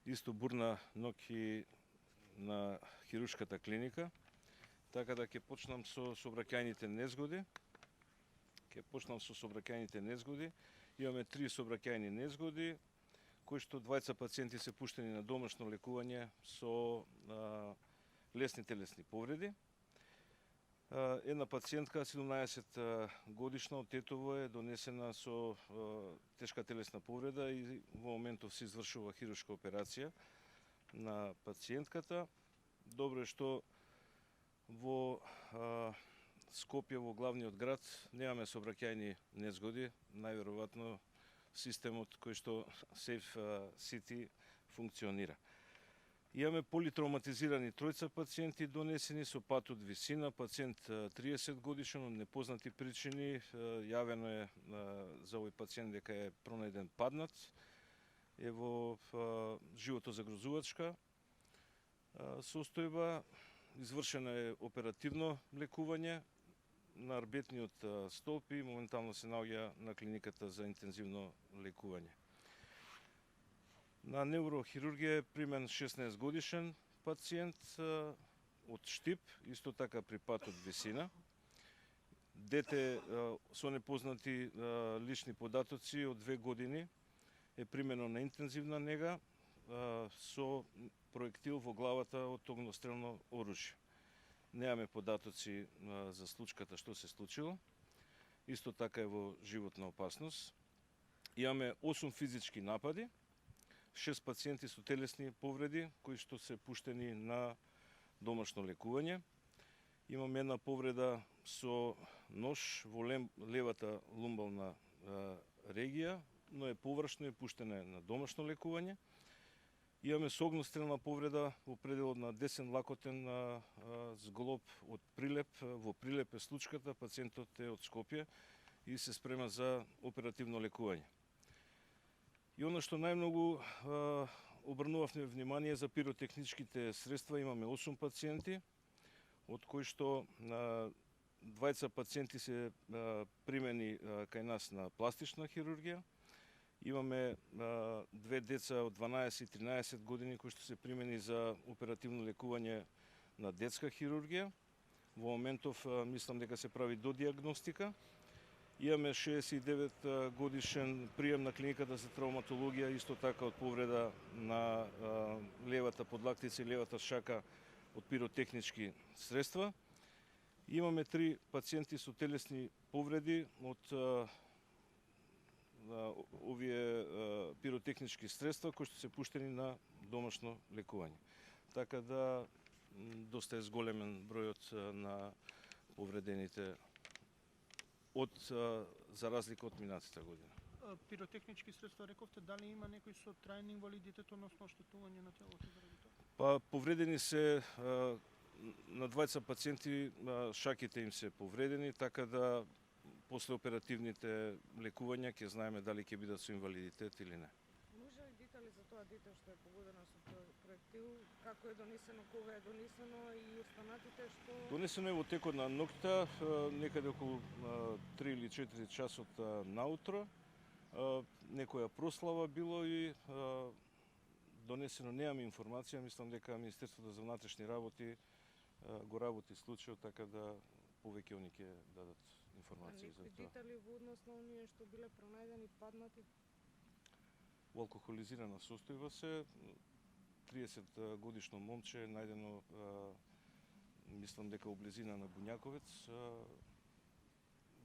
исто бурна ноќ на хируршката клиника, така да ќе почнам со сообраќајните незгоди. Имаме 3 сообраќајни незгоди, кои што двајца пациенти се пуштени на домашно лекување со лесни телесни повреди. Една пациентка, 17 годишна, од Тетово е донесена со тешка телесна повреда и во моментов се извршува хируршка операција на пациентката. Добро е што во Скопје, во главниот град, немаме сообраќајни незгоди, најверојатно системот кој што Safe City функционира. Имаме политравматизирани тројца пациенти донесени со пат од висина, пациент 30 годишен од непознати причини, јавено е за овој пациент дека е пронајден паднат, е во животозагрозувачка состојба, извршено е оперативно лекување на арбетниот столб и моментално се наоѓа на клиниката за интензивно лекување. На неврохирургија е примен 16 годишен пациент од Штип, исто така при пат од висина. Дете со непознати лични податоци од 2 години е примено на интензивна нега со проектил во главата од огнестрелно оружје. Немаме податоци за случката што се случило. Исто така е во животна опасност. Имаме 8 физички напади, 6 пациенти со телесни повреди кои што се пуштени на домашно лекување. Имаме една повреда со нож во левата лумбална регија, но е површно и пуштена на домашно лекување. Имаме со огнестрелна повреда во пределот на десен лакотен зглоб од Прилеп. Во Прилеп е случката, пациентот е од Скопје и се спрема за оперативно лекување. И оно што најмногу обрнувавме внимание за пиротехничките средства, имаме 8 пациенти, од кои што двајца пациенти се примени кај нас на пластична хирургија. Имаме 2 деца од 12 и 13 години кои што се примени за оперативно лекување на детска хирургија. Во моментов мислам дека се прави додиагностика. Имаме 69 годишен прием на клиниката за травматологија, исто така од повреда на левата подлактица и левата шака од пиротехнички средства. Имаме 3 пациенти со телесни повреди од овие пиротехнички средства кои што се пуштени на домашно лекување. Така да доста е зголемен бројот на повредените за разлика од минатата година. Пиротехнички средства, рековте, дали има некој со трајни инвалидитет, односно оштетување на телото заради тоа? Па повредени се на двајца пациенти, шаките им се повредени, така да после оперативните лекувања ќе знаеме дали ќе бидат со инвалидитет или не. Може ли детали за тоа дете што е погодено со проектил, како е донесено, кога е донесено и останатите што... Донесено е во текот на ноќта, некаде околу 3 или 4 часот наутро. Некоја прослава било и донесено, немаме информација, мислам дека Министерството за внатрешни работи го работи случајот, така да повеќе они ќе дадат информација за тоа. Некои детали во однос на оние што биле пронајдени паднати? Во алкохолизирана состојба се, 30 годишно момче најдено, мислам дека во близина на Буњаковец,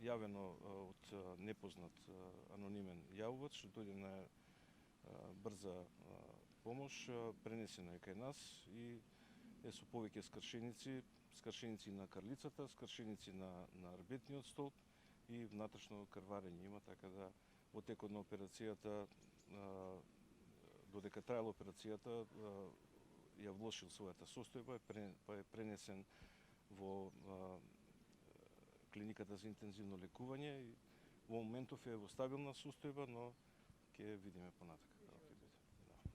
јавено од непознат анонимен јавувач, дојде на брза помош, пренесено е кај нас и е со повеќе скршеници на карлицата, скршеници на арбетниот столб и внатрешно крварење има, така да во текот на операцијата, додека траела операцијата, ја влошил својата состојба, па е пренесен во клиниката за интензивно лекување и во моментов е во стабилна состојба, но ќе видиме понатака.